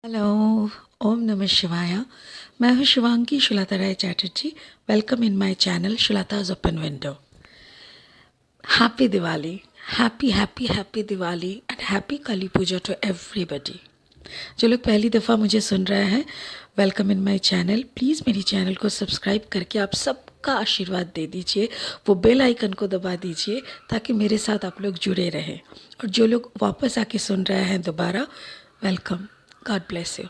Hello, ओम नमः शिवाय। मैं हूँ Shivangi Shulata Rai Chatterjee. Welcome in my channel Shulata's open window. Happy Diwali, happy Diwali and happy Kali Puja to everybody. जो लोग पहली दफ़ा मुझे सुन रहे हैं, welcome in my channel. Please मेरी चैनल को सब्सक्राइब करके आप सबका आशीर्वाद दे दीजिए, वो बेल आइकन को दबा दीजिए ताकि मेरे साथ आप लोग जुड़े रहें। और जो लोग वापस आके सुन रहे हैं दोबारा, वेलकम, गॉड ब्लेस यू।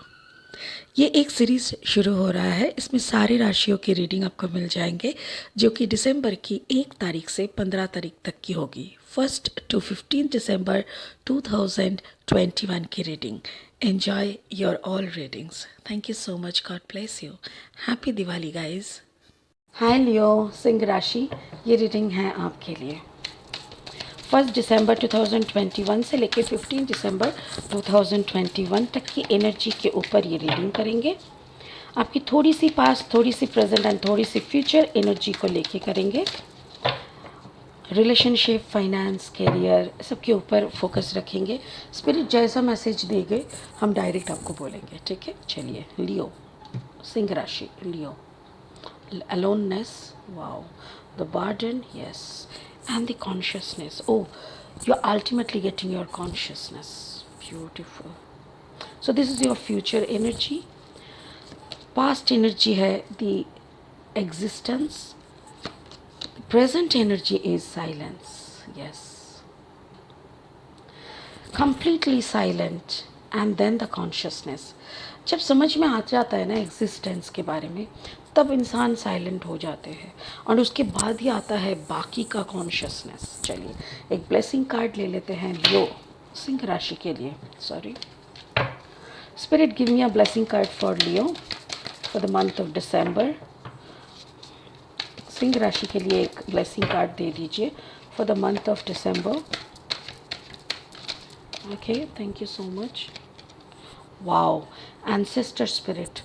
ये एक सीरीज़ शुरू हो रहा है, इसमें सारी राशियों की रीडिंग आपको मिल जाएंगे, जो कि दिसंबर की 1 तारीख से 15 तारीख तक की होगी। 1 to 15 दिसंबर 2021 की reading. Enjoy your all readings. Thank you so much, God bless you. Happy Diwali guys. Hi Leo, सिंह राशि, ये रीडिंग है आपके लिए। 1 दिसंबर 2021 से लेकर 15 दिसंबर 2021 तक की एनर्जी के ऊपर ये रीडिंग करेंगे। आपकी थोड़ी सी पास्ट, थोड़ी सी प्रेजेंट एंड थोड़ी सी फ्यूचर एनर्जी को लेके करेंगे। रिलेशनशिप, फाइनेंस, कैरियर सबके ऊपर फोकस रखेंगे। स्पिरिट जैसा मैसेज देंगे हम डायरेक्ट आपको बोलेंगे, ठीक है। चलिए, लियो, सिंह राशि, लियो। Aloneness, wow, the burden, yes, and the consciousness. Oh, you're ultimately getting your consciousness. Beautiful. So this is your future energy. Past energy है the existence. Present energy is silence. Yes, completely silent, and then the consciousness. जब समझ में आ जाता है ना existence के बारे में, तब इंसान साइलेंट हो जाते हैं और उसके बाद ही आता है बाकी का कॉन्शियसनेस। चलिए, एक ब्लेसिंग कार्ड ले लेते हैं लियो, सिंह राशि के लिए। Sorry, spirit give me a blessing card for Leo for the month of December. सिंह राशि के लिए एक ब्लेसिंग कार्ड दे दीजिए for the month of December. Okay, thank you so much. Wow, ancestor spirit,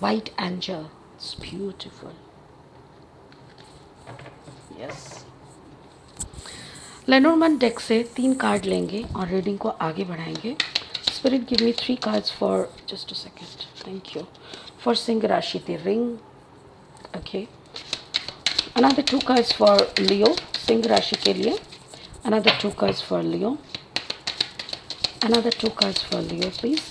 white angel, it's beautiful. Yes. Lenormand deck से 3 card लेंगे और रीडिंग को आगे बढ़ाएंगे। Spirit give me 3 cards for, just a second, thank you, for सिंह राशि the ring. Okay, another 2 cards for Leo, सिंह राशि के लिए। Another 2 cards for Leo, another 2 cards for Leo please.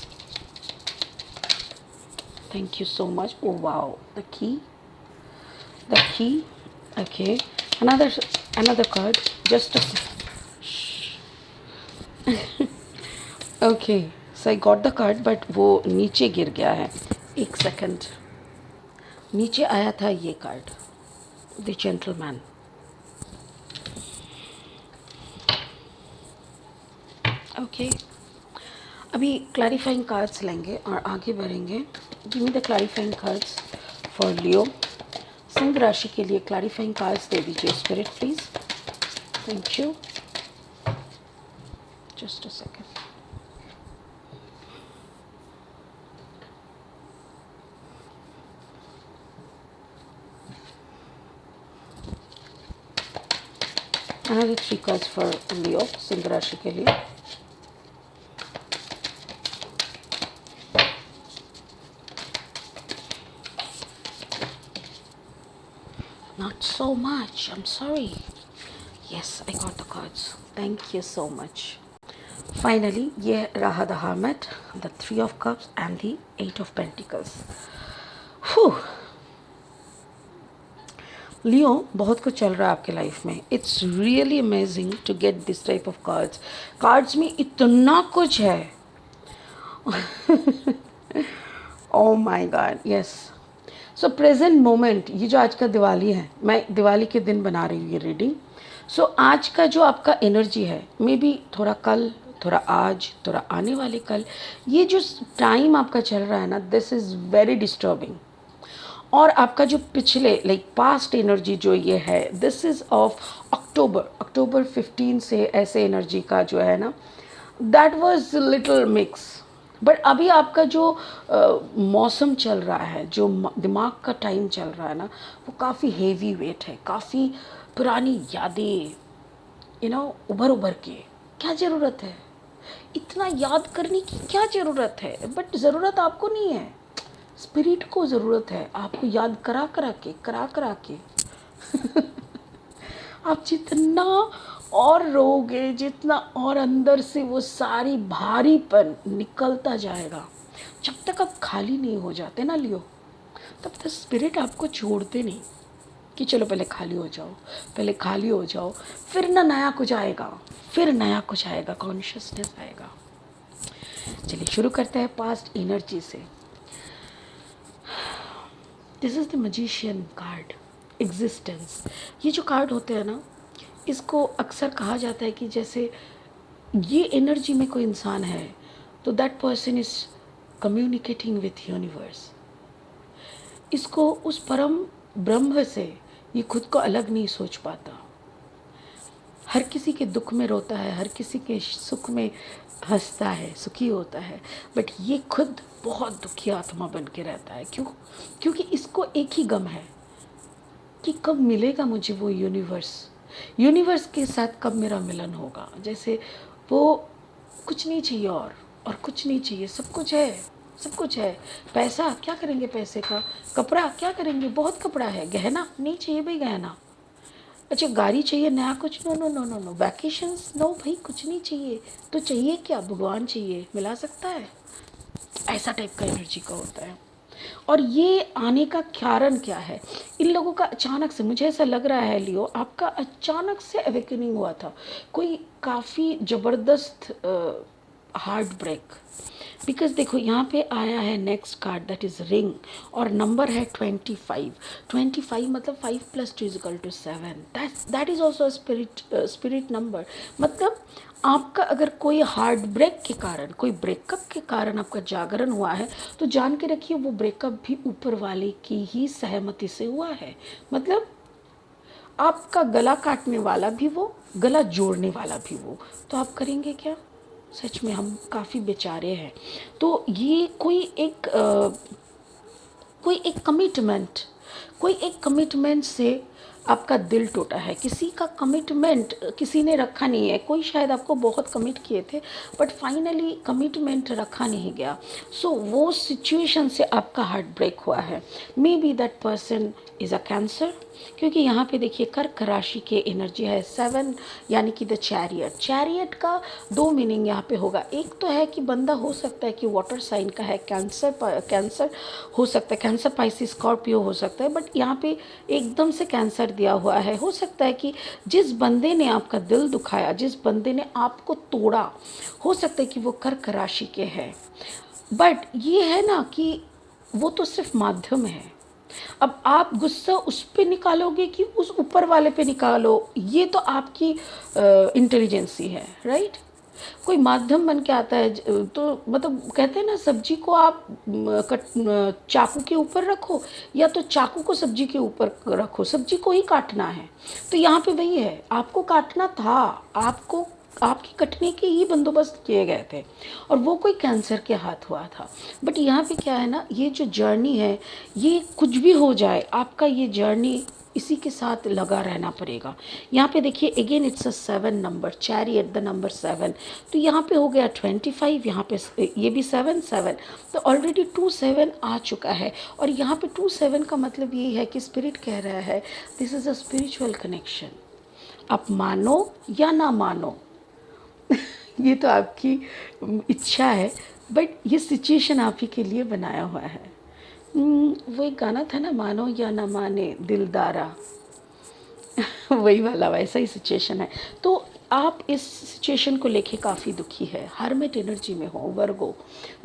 Thank you so much. Oh wow, the key, the key. Okay, another card. Just a okay, so I got the card, but वो नीचे गिर गया है। एक second, नीचे आया था ये कार्ड, द जेंटलमैन। ओके, अभी क्लैरिफाइंग कार्ड्स लेंगे और आगे बढ़ेंगे। Give me the clarifying cards for Leo, सिंह राशि के लिए क्लैरिफाइंग कार्ड्स दे दीजिए spirit please. Thank you, just a second. Another 3 cards for Leo, सिंह राशि के लिए। Not so much, I'm sorry. Yes, I got the cards. Thank you so much. Finally, ये रहा the Hermit, the 3 of Cups and the 8 of Pentacles. Whew. लियो, बहुत कुछ चल रहा है आपके लाइफ में। It's really amazing to get this type of cards. Cards में इतना कुछ है। Oh my God, yes. So present moment, ये जो आज का दिवाली है, मैं दिवाली के दिन बना रही हूँ ये रीडिंग। सो आज का जो आपका एनर्जी है, मे बी थोड़ा कल, थोड़ा आज, थोड़ा आने वाले कल, ये जो टाइम आपका चल रहा है ना, दिस इज़ वेरी डिस्टर्बिंग। और आपका जो पिछले लाइक पास्ट एनर्जी जो ये है, दिस इज़ ऑफ अक्टूबर 15 से ऐसे एनर्जी का जो है ना, that was little mix. But अभी आपका जो मौसम चल रहा है, जो दिमाग का टाइम चल रहा है ना, वो काफ़ी हेवी वेट है। काफ़ी पुरानी यादें उभर उभर के, क्या ज़रूरत है इतना याद करने की क्या ज़रूरत है? बट ज़रूरत आपको नहीं है, स्पिरिट को ज़रूरत है आपको याद करा करा के आप जितना और रोगे, जितना और अंदर से वो सारी भारीपन निकलता जाएगा, जब तक आप खाली नहीं हो जाते ना लियो, तब तक स्पिरिट आपको छोड़ते नहीं कि चलो पहले खाली हो जाओ, पहले खाली हो जाओ, फिर ना नया कुछ आएगा, फिर नया कुछ आएगा, कॉन्शियसनेस आएगा। चलिए शुरू करते हैं पास्ट एनर्जी से। This is the magician card, existence. ये जो कार्ड होते हैं ना, इसको अक्सर कहा जाता है कि जैसे ये एनर्जी में कोई इंसान है तो that person is communicating with universe. इसको उस परम ब्रह्म से ये खुद को अलग नहीं सोच पाता। हर किसी के दुख में रोता है, हर किसी के सुख में हंसता है, सुखी होता है, बट ये खुद बहुत दुखी आत्मा बन के रहता है। क्यों? क्योंकि इसको एक ही गम है कि कब मिलेगा मुझे वो यूनिवर्स के साथ कब मेरा मिलन होगा। जैसे वो कुछ नहीं चाहिए और कुछ नहीं चाहिए, सब कुछ है, सब कुछ है। पैसा क्या करेंगे, पैसे का। कपड़ा क्या करेंगे, बहुत कपड़ा है। गहना नहीं चाहिए भाई, गहना। अच्छा गाड़ी चाहिए नया कुछ, no no no no no. Vacations no भाई, कुछ नहीं चाहिए। तो चाहिए क्या, भगवान चाहिए, मिला सकता है। ऐसा टाइप का एनर्जी का होता है। और ये आने का कारण क्या है, इन लोगों का अचानक से, मुझे ऐसा लग रहा है लियो, आपका अचानक से अवेकनिंग हुआ था, कोई काफ़ी ज़बरदस्त हार्ट ब्रेक। बिकॉज देखो यहाँ पे आया है next card, that is ring, और नंबर है 25। 25 मतलब 5 + 2 = 7। That is also spirit number. मतलब आपका अगर कोई हार्ट ब्रेक के कारण, कोई ब्रेकअप के कारण आपका जागरण हुआ है, तो जान के रखिए वो ब्रेकअप भी ऊपर वाले की ही सहमति से हुआ है। मतलब आपका गला काटने वाला भी वो, गला जोड़ने वाला भी वो। तो आप करेंगे क्या? सच में हम काफ़ी बेचारे हैं। तो ये कोई एक कमिटमेंट से आपका दिल टूटा है। किसी का कमिटमेंट किसी ने रखा नहीं है। कोई शायद आपको बहुत कमिट किए थे, बट फाइनली कमिटमेंट रखा नहीं गया। सो वो सिचुएशन से आपका हार्ट ब्रेक हुआ है। May be that person is a cancer, क्योंकि यहाँ पे देखिए कर्क राशि के एनर्जी है 7, यानी कि द चैरियट का 2 मीनिंग यहाँ पे होगा। एक तो है कि बंदा हो सकता है कि वाटर साइन का है, कैंसर हो सकता है, कैंसर, पाइसिस, स्कॉर्पियो हो सकता है, बट यहाँ पे एकदम से कैंसर दिया हुआ है। हो सकता है कि जिस बंदे ने आपका दिल दुखाया, जिस बंदे ने आपको तोड़ा, हो सकता है कि वो कर्क राशि के हैं। बट ये है ना कि वो तो सिर्फ माध्यम है। अब आप गुस्सा उस पे निकालोगे कि उस ऊपर वाले पे निकालो, ये तो आपकी इंटेलिजेंसी है, राइट। कोई माध्यम बन के आता है तो मतलब कहते हैं ना, सब्जी को आप चाकू के ऊपर रखो, या तो चाकू को सब्जी के ऊपर रखो, सब्जी को ही काटना है। तो यहाँ पे वही है, आपको काटना था, आपको आपके कटने के ही बंदोबस्त किए गए थे, और वो कोई कैंसर के हाथ हुआ था। बट यहाँ पे क्या है ना, ये जो जर्नी है, ये कुछ भी हो जाए, आपका ये जर्नी इसी के साथ लगा रहना पड़ेगा। यहाँ पे देखिए again it's a 7 number, chariot the number 7। तो यहाँ पे हो गया 25, यहाँ पे ये भी 7, तो ऑलरेडी 2 7 आ चुका है। और यहाँ पे 2 7 का मतलब ये है कि स्पिरिट कह रहा है this is a spiritual connection. आप मानो या ना मानो ये तो आपकी इच्छा है, बट ये सिचुएशन आप ही के लिए बनाया हुआ है। वो एक गाना था ना, मानो या ना माने दिलदारा वही वाला वैसा ही सिचुएशन है। तो आप इस सिचुएशन को लेके काफ़ी दुखी है, हर्मिट एनर्जी में हो।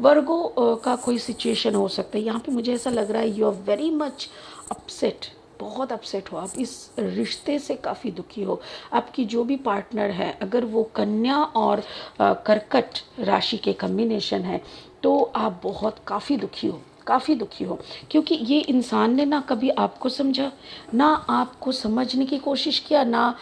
वर्गो का कोई सिचुएशन हो सकता है। यहाँ पे मुझे ऐसा लग रहा है you are very much upset, बहुत अपसेट हो आप, इस रिश्ते से काफ़ी दुखी हो। आपकी जो भी पार्टनर है, अगर वो कन्या और कर्कट राशि के कम्बिनेशन है, तो आप बहुत काफ़ी दुखी हो, क्योंकि ये इंसान ने ना कभी आपको समझा, ना आपको समझने की कोशिश किया, ना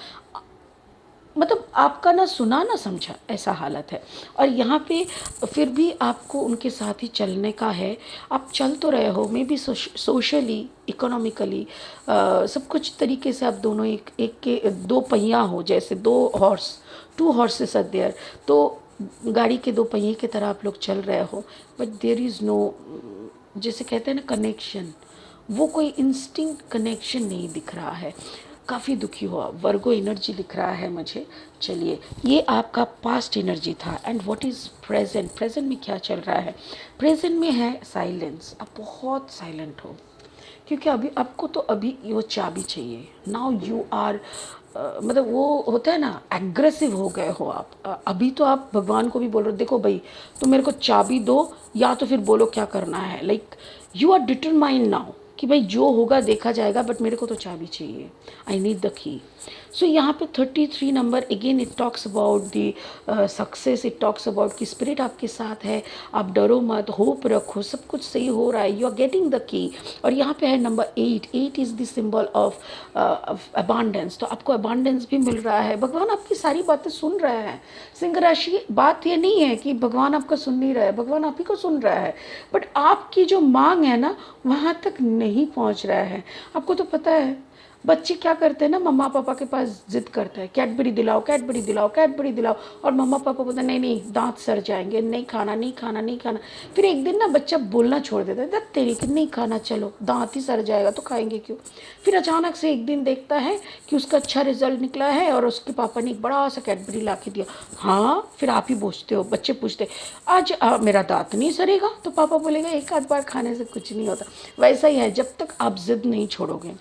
मतलब आपका ना सुना ना समझा, ऐसा हालत है। और यहाँ पे फिर भी आपको उनके साथ ही चलने का है। आप चल तो रहे हो, मे बी सोशली, इकोनॉमिकली, सब कुछ तरीके से आप दोनों एक के 2 पहिया हो, जैसे 2 हॉर्स, 2 हॉर्सेस आर देयर। तो गाड़ी के दो पहिए की तरह आप लोग चल रहे हो, बट देयर इज़ नो, जैसे कहते हैं ना कनेक्शन, वो कोई इंस्टिंक्ट कनेक्शन नहीं दिख रहा है। काफ़ी दुखी हुआ, वर्गो एनर्जी दिख रहा है मुझे। चलिए, ये आपका पास्ट एनर्जी था। And what is present, present में क्या चल रहा है? प्रेजेंट में है साइलेंस। आप बहुत साइलेंट हो, क्योंकि अभी आपको तो अभी वो चाबी चाहिए। नाउ यू आर, मतलब वो होता है ना, एग्रेसिव हो गए हो आप। अभी तो आप भगवान को भी बोल रहे हो, देखो भाई तुम मेरे को चाबी दो, या तो फिर बोलो क्या करना है। Like you are determined now कि भाई जो होगा देखा जाएगा, बट मेरे को तो चाबी चाहिए। I need the key. सो यहाँ पे 33 number, again it talks about the success, it talks about कि स्पिरिट आपके साथ है, आप डरो मत, होप रखो, सब कुछ सही हो रहा है, you are getting the key. और यहाँ पे है number 8, 8 is the symbol of abundance. तो आपको अबांडेंस भी मिल रहा है, भगवान आपकी सारी बातें सुन रहे हैं। सिंह राशि, बात ये नहीं है कि भगवान आपका सुन नहीं रहा है, भगवान आप ही को सुन रहा है, बट आपकी जो मांग है ना वहाँ तक नहीं पहुँच रहा है। आपको तो पता है बच्चे क्या करते हैं ना, मम्मा पापा के पास जिद करते हैं, कैडबरी दिलाओ, कैडबरी दिलाओ, कैडबरी दिलाओ, और मम्मा पापा बोलते हैं नहीं नहीं दांत सड़ जाएंगे, नहीं खाना, नहीं खाना, नहीं खाना। फिर एक दिन ना बच्चा बोलना छोड़ देता है, दत्त तेरी कि नहीं खाना, चलो दांत ही सड़ जाएगा तो खाएंगे क्यों। फिर अचानक से एक दिन देखता है कि उसका अच्छा रिजल्ट निकला है और उसके पापा ने एक बड़ा सा कैडबरी ला के दिया। हाँ, फिर आप ही पूछते हो, बच्चे पूछते आज मेरा दांत नहीं सड़ेगा, तो पापा बोलेगा एक आध बार खाने से कुछ नहीं होता। वैसा ही है, जब तक आप जिद नहीं छोड़ोगे,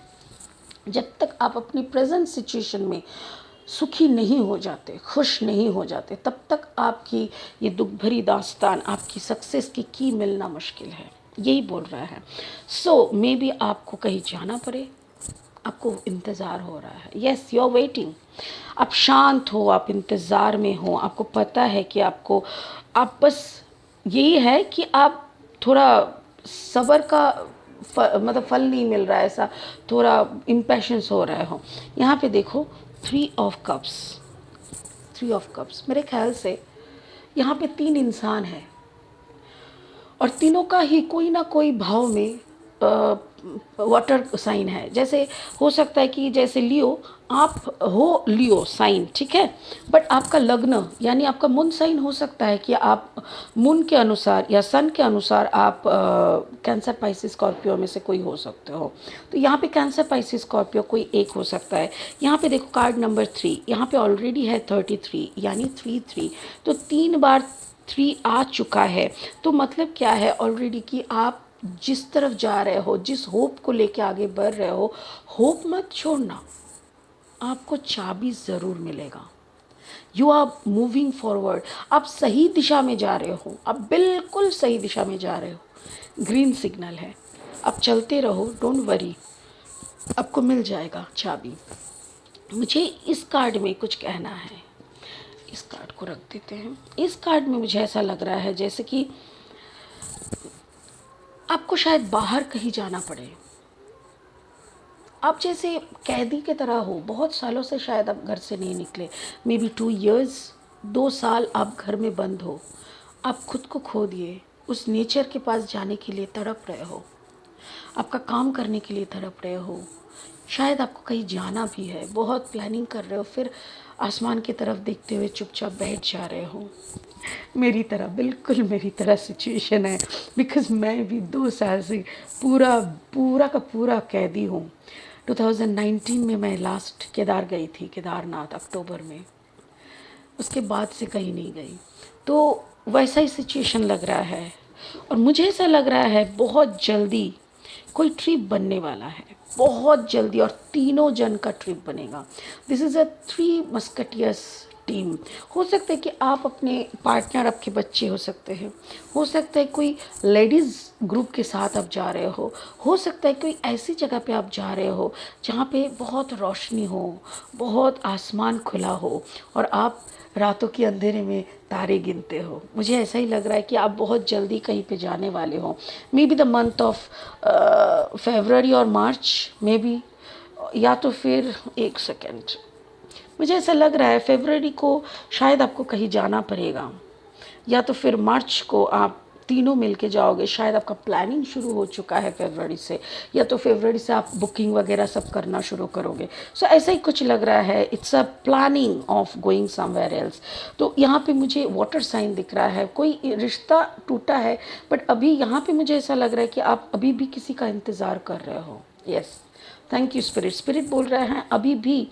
जब तक आप अपनी प्रेजेंट सिचुएशन में सुखी नहीं हो जाते, खुश नहीं हो जाते, तब तक आपकी ये दुख भरी दास्तान, आपकी सक्सेस की मिलना मुश्किल है। यही बोल रहा है। सो मे बी आपको कहीं जाना पड़े, आपको इंतज़ार हो रहा है। Yes, you are waiting. आप शांत हो, आप इंतज़ार में हो, आपको पता है कि आपको, आप बस यही है कि आप थोड़ा सब्र का मतलब फल नहीं मिल रहा है, ऐसा थोड़ा इम्पेशंस हो रहा हो। यहाँ पे देखो 3 ऑफ कप्स, 3 ऑफ कप्स, मेरे ख्याल से यहाँ पे 3 इंसान हैं और तीनों का ही कोई ना कोई भाव में वाटर साइन है। जैसे हो सकता है कि जैसे लियो, आप हो लियो साइन, ठीक है, बट आपका लग्न यानी आपका मून साइन हो सकता है कि आप मून के अनुसार या सन के अनुसार आप कैंसर पाइसिस स्कॉर्पियो में से कोई हो सकते हो। तो यहाँ पे कैंसर पाइसिस स्कॉर्पियो कोई एक हो सकता है। यहाँ पे देखो कार्ड नंबर 3, यहाँ पे ऑलरेडी है 33 यानी 3 तो 3 बार 3 आ चुका है। तो मतलब क्या है ऑलरेडी कि आप जिस तरफ जा रहे हो, जिस होप को लेके आगे बढ़ रहे हो, होप मत छोड़ना, आपको चाबी ज़रूर मिलेगा। यू आर मूविंग फॉरवर्ड, आप सही दिशा में जा रहे हो, आप बिल्कुल सही दिशा में जा रहे हो। ग्रीन सिग्नल है, आप चलते रहो, डोंट वरी, आपको मिल जाएगा चाबी। मुझे इस कार्ड में कुछ कहना है, इस कार्ड को रख देते हैं। इस कार्ड में मुझे ऐसा लग रहा है जैसे कि आपको शायद बाहर कहीं जाना पड़े, आप जैसे कैदी की तरह हो, बहुत सालों से शायद आप घर से नहीं निकले, मे बी 2 इयर्स, 2 साल आप घर में बंद हो, आप खुद को खो दिए, उस नेचर के पास जाने के लिए तड़प रहे हो, आपका काम करने के लिए तड़प रहे हो, शायद आपको कहीं जाना भी है, बहुत प्लानिंग कर रहे हो, फिर आसमान की तरफ देखते हुए चुपचाप बैठ जा रहे हो। मेरी तरह, बिल्कुल मेरी तरह सिचुएशन है, बिकॉज़ मैं भी 2 साल से पूरा पूरा का पूरा कैदी हूँ। 2019 में मैं लास्ट केदार गई थी, केदारनाथ, अक्टूबर में, उसके बाद से कहीं नहीं गई। तो वैसा ही सिचुएशन लग रहा है और मुझे ऐसा लग रहा है बहुत जल्दी कोई ट्रिप बनने वाला है, बहुत जल्दी, और तीनों जन का ट्रिप बनेगा। This is a 3 musketeers team. हो सकता है कि आप अपने पार्टनर, आपके बच्चे हो सकता है कोई लेडीज़ ग्रुप के साथ आप जा रहे हो सकता है कोई ऐसी जगह पे आप जा रहे हो जहाँ पे बहुत रोशनी हो, बहुत आसमान खुला हो और आप रातों के अंधेरे में तारे गिनते हो। मुझे ऐसा ही लग रहा है कि आप बहुत जल्दी कहीं पे जाने वाले हो, may be the month of February और मार्च, मे बी, या तो फिर एक सेकेंड, मुझे ऐसा लग रहा है फरवरी को शायद आपको कहीं जाना पड़ेगा, या तो फिर मार्च को आप तीनों मिलके जाओगे। शायद आपका प्लानिंग शुरू हो चुका है फरवरी से, या तो फरवरी से आप बुकिंग वगैरह सब करना शुरू करोगे। सो ऐसा ही कुछ लग रहा है, it's a planning of going somewhere else. तो यहाँ पे मुझे वाटर साइन दिख रहा है, कोई रिश्ता टूटा है, बट अभी यहाँ पे मुझे ऐसा लग रहा है कि आप अभी भी किसी का इंतज़ार कर रहे हो। Yes, thank you spirit. Spirit बोल रहे हैं अभी भी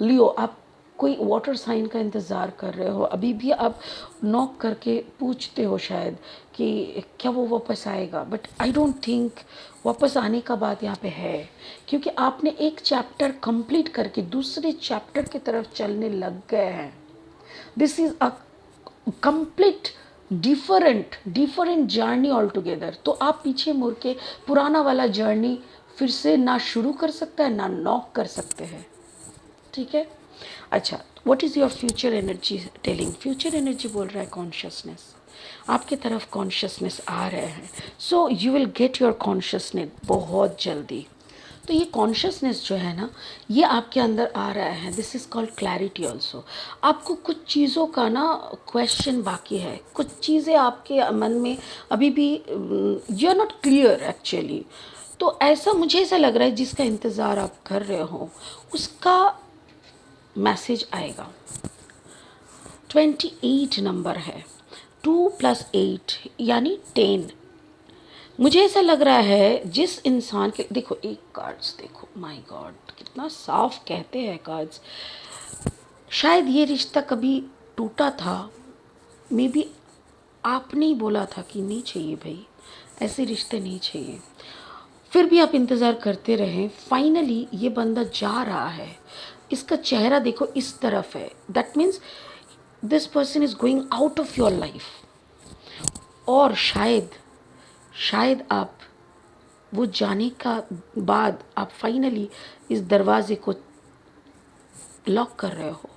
लियो आप कोई वाटर साइन का इंतज़ार कर रहे हो, अभी भी आप नॉक करके पूछते हो शायद कि क्या वो वापस आएगा, बट आई डोंट थिंक वापस आने का बात यहाँ पे है, क्योंकि आपने एक चैप्टर कंप्लीट करके दूसरे चैप्टर की तरफ चलने लग गए हैं। This is a complete different journey all together. तो आप पीछे मुड़ के पुराना वाला जर्नी फिर से ना शुरू कर सकता है ना नॉक कर सकते हैं, ठीक है। अच्छा, what is your future energy telling? Future energy बोल रहा है कॉन्शियसनेस, आपके तरफ कॉन्शियसनेस आ रहे हैं। So you will get your consciousness बहुत जल्दी। तो ये कॉन्शियसनेस जो है ना, ये आपके अंदर आ रहा है। This is called clarity also. आपको कुछ चीज़ों का ना क्वेश्चन बाकी है, कुछ चीज़ें आपके मन में अभी भी you are not clear actually. तो ऐसा मुझे ऐसा लग रहा है जिसका इंतज़ार आप कर रहे हो उसका मैसेज आएगा। 28 नंबर है, 2 + 8 यानी 10। मुझे ऐसा लग रहा है जिस इंसान के, देखो एक कार्ड्स देखो, माय गॉड कितना साफ कहते हैं कार्ड्स। शायद ये रिश्ता कभी टूटा था, मे बी आपने ही बोला था कि नहीं चाहिए भाई, ऐसे रिश्ते नहीं चाहिए, फिर भी आप इंतज़ार करते रहें। फाइनली ये बंदा जा रहा है, इसका चेहरा देखो इस तरफ है, that means this person is going out of your life. और शायद आप वो जाने का बाद आप फाइनली इस दरवाजे को लॉक कर रहे हो,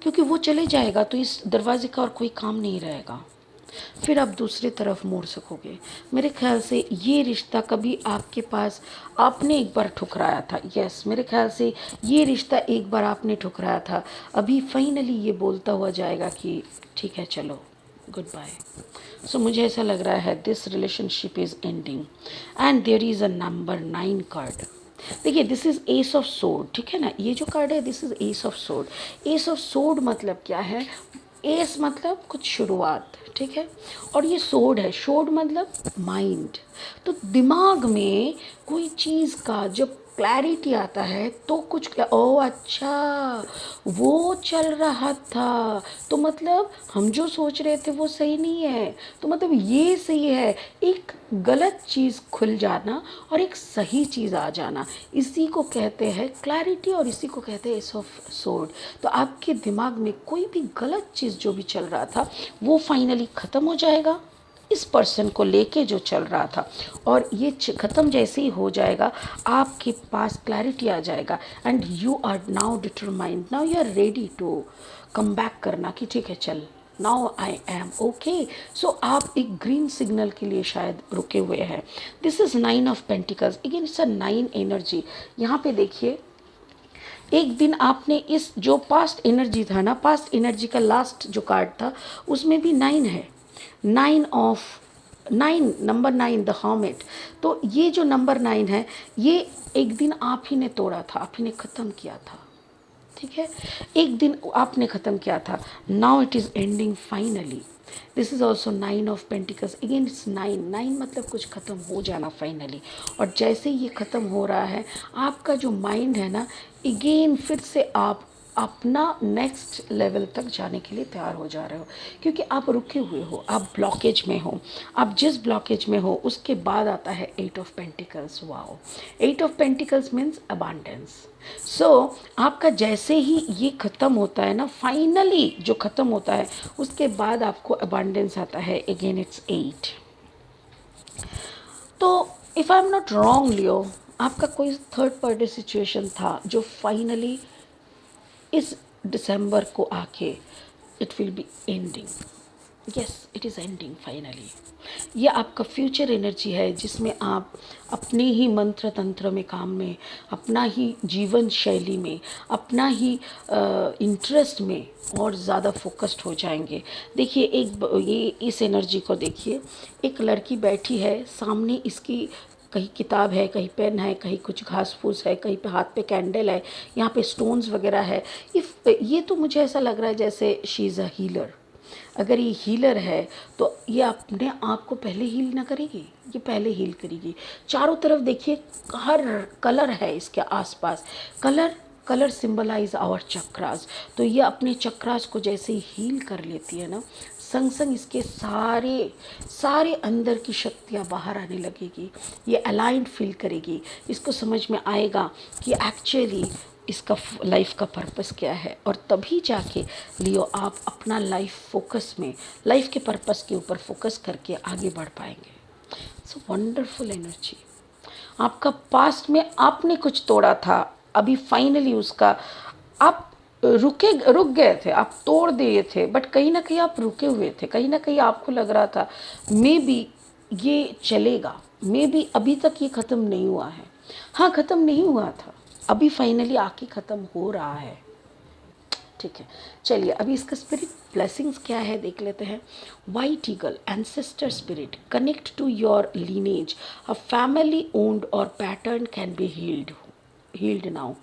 क्योंकि वो चले जाएगा तो इस दरवाजे का और कोई काम नहीं रहेगा, फिर आप दूसरी तरफ मुड़ सकोगे। मेरे ख्याल से ये रिश्ता कभी आपके पास आपने एक बार ठुकराया था। यस, मेरे ख्याल से ये रिश्ता एक बार आपने ठुकराया था, अभी फाइनली ये बोलता हुआ जाएगा कि ठीक है चलो गुड बाय। सो मुझे ऐसा लग रहा है this relationship is ending and there is a number 9 card. देखिए this is ace of sword, ठीक है ना, ये जो कार्ड है this is ace of sword. Ace of sword मतलब क्या है? एस मतलब कुछ शुरुआत, ठीक है, और ये सोर्ड है, सोर्ड मतलब माइंड। तो दिमाग में कोई चीज़ का जब क्लैरिटी आता है तो कुछ ओह अच्छा वो चल रहा था, तो मतलब हम जो सोच रहे थे वो सही नहीं है, तो मतलब ये सही है। एक गलत चीज़ खुल जाना और एक सही चीज़ आ जाना, इसी को कहते हैं क्लैरिटी और इसी को कहते हैं एस ऑफ सोर्ड। तो आपके दिमाग में कोई भी गलत चीज़ जो भी चल रहा था वो फाइनली ख़त्म हो जाएगा इस पर्सन को लेके जो चल रहा था, और ये ख़त्म जैसे ही हो जाएगा आपके पास क्लैरिटी आ जाएगा and you are now determined, now you are ready to come back करना कि ठीक है चल now I am okay. So आप एक ग्रीन सिग्नल के लिए शायद रुके हुए हैं। This is 9 of pentacles, again it's a 9 energy. यहाँ पे देखिए एक दिन आपने इस जो पास्ट एनर्जी था ना, पास्ट एनर्जी का लास्ट जो कार्ड था उसमें भी 9 है, 9 ऑफ 9 नंबर 9 द हर्मिट। तो ये जो नंबर 9 है ये एक दिन आप ही ने तोड़ा था, आप ही ने ख़त्म किया था, ठीक है, एक दिन आपने ख़त्म किया था। Now it is ending finally. This is also 9 of pentacles, again it's 9 मतलब कुछ ख़त्म हो जाना फाइनली। और जैसे ये ख़त्म हो रहा है आपका जो माइंड है ना, अगेन फिर से आप अपना नेक्स्ट लेवल तक जाने के लिए तैयार हो जा रहे हो, क्योंकि आप रुके हुए हो, आप ब्लॉकेज में हो। आप जिस ब्लॉकेज में हो उसके बाद आता है 8 of pentacles. Wow, 8 of pentacles means abundance. So आपका जैसे ही ये ख़त्म होता है ना, फाइनली जो ख़त्म होता है उसके बाद आपको अबांडेंस आता है, अगेन इट्स 8। तो if I am not wrong Leo, आपका कोई थर्ड पार्टी सिचुएशन था जो फाइनली इस दिसंबर को आके it will be ending. Yes, it is ending finally. ये आपका फ्यूचर एनर्जी है जिसमें आप अपने ही मंत्र तंत्र में, काम में, अपना ही जीवन शैली में, अपना ही इंटरेस्ट में और ज़्यादा फोकस्ड हो जाएंगे। देखिए ये इस एनर्जी को देखिए, एक लड़की बैठी है सामने, इसकी कहीं किताब है, कहीं पेन है, कहीं कुछ घास फूस है, कहीं पे हाथ पे कैंडल है, यहाँ पे स्टोन्स वगैरह है। इफ ये तो मुझे ऐसा लग रहा है जैसे शी इज़ अ हीलर। अगर ये हीलर है तो ये अपने आप को पहले हील ना करेगी, ये पहले हील करेगी। चारों तरफ देखिए हर कलर है इसके आसपास, colour colour symbolise our chakras. तो ये अपने चक्रास को जैसे ही हील कर लेती है ना, संग संग इसके सारे सारे अंदर की शक्तियाँ बाहर आने लगेगी। ये अलाइंड फील करेगी, इसको समझ में आएगा कि एक्चुअली इसका लाइफ का पर्पस क्या है। और तभी जाके लियो आप अपना लाइफ फोकस में, लाइफ के पर्पस के ऊपर फोकस करके आगे बढ़ पाएंगे। So wonderful energy. आपका पास्ट में आपने कुछ तोड़ा था, अभी फाइनली उसका आप रुक गए थे, आप तोड़ दिए थे, बट कहीं ना कहीं आप रुके हुए थे, कहीं ना कहीं आपको लग रहा था मे बी ये चलेगा, मे बी अभी तक ये ख़त्म नहीं हुआ है। हाँ, ख़त्म नहीं हुआ था, अभी फाइनली आके ख़त्म हो रहा है। ठीक है, चलिए अभी इसका स्पिरिट ब्लेसिंग्स क्या है देख लेते हैं। White eagle, ancestor spirit, connect to your lineage, a family owned और pattern can be healed now.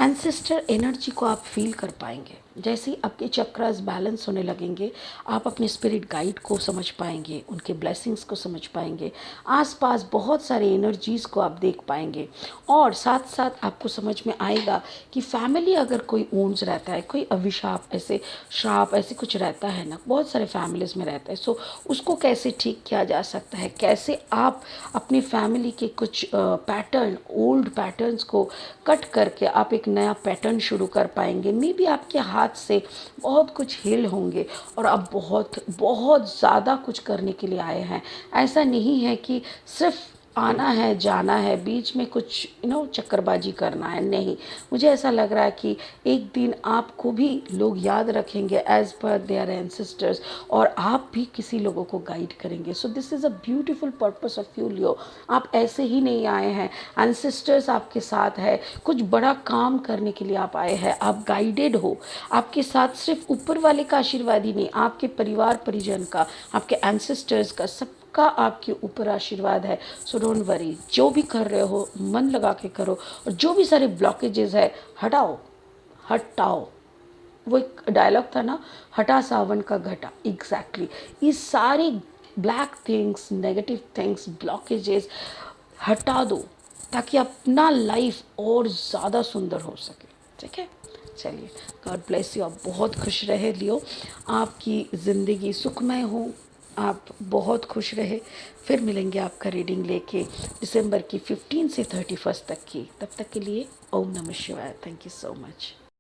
Ancestor energy को आप फील कर पाएंगे। जैसे ही आपके चक्रास बैलेंस होने लगेंगे, आप अपने स्पिरिट गाइड को समझ पाएंगे, उनके ब्लेसिंग्स को समझ पाएंगे, आसपास बहुत सारे एनर्जीज़ को आप देख पाएंगे। और साथ साथ आपको समझ में आएगा कि फैमिली अगर कोई ओन्स रहता है, कोई अभिशाप, ऐसे श्राप ऐसे कुछ रहता है ना, बहुत सारे फैमिलीज़ में रहता है। सो उसको कैसे ठीक किया जा सकता है, कैसे आप अपनी फैमिली के कुछ पैटर्न, ओल्ड पैटर्न्स को कट करके आप एक नया पैटर्न शुरू कर पाएंगे। मे बी आपके हाथ से बहुत कुछ हील होंगे और आप बहुत बहुत ज़्यादा कुछ करने के लिए आए हैं। ऐसा नहीं है कि सिर्फ आना है, जाना है, बीच में कुछ चक्करबाजी करना है, नहीं। मुझे ऐसा लग रहा है कि एक दिन आपको भी लोग याद रखेंगे एज पर देयर एंसेस्टर्स, और आप भी किसी लोगों को गाइड करेंगे। So this is a beautiful purpose of you Leo. आप ऐसे ही नहीं आए हैं, एंसेस्टर्स आपके साथ है, कुछ बड़ा काम करने के लिए आप आए हैं। आप गाइडेड हो, आपके साथ सिर्फ ऊपर वाले का आशीर्वाद ही नहीं, आपके परिवार परिजन का, आपके एंसेस्टर्स का, सब का आपके ऊपर आशीर्वाद है। सो डोंट वरी, जो भी कर रहे हो मन लगा के करो, और जो भी सारे ब्लॉकेजेस है हटाओ, हटाओ। वो एक डायलॉग था ना, हटा सावन का घटा, एग्जैक्टली। ये सारे black things, negative things, blockages हटा दो, ताकि अपना लाइफ और ज़्यादा सुंदर हो सके। ठीक है, चलिए, गॉड ब्लेस यू। आप बहुत खुश रहे लियो, आपकी ज़िंदगी सुखमय हो, आप बहुत खुश रहे। फिर मिलेंगे आपका रीडिंग लेके दिसंबर की 15 से 31 तक की। तब तक के लिए ओम नमः शिवाय। Thank you so much.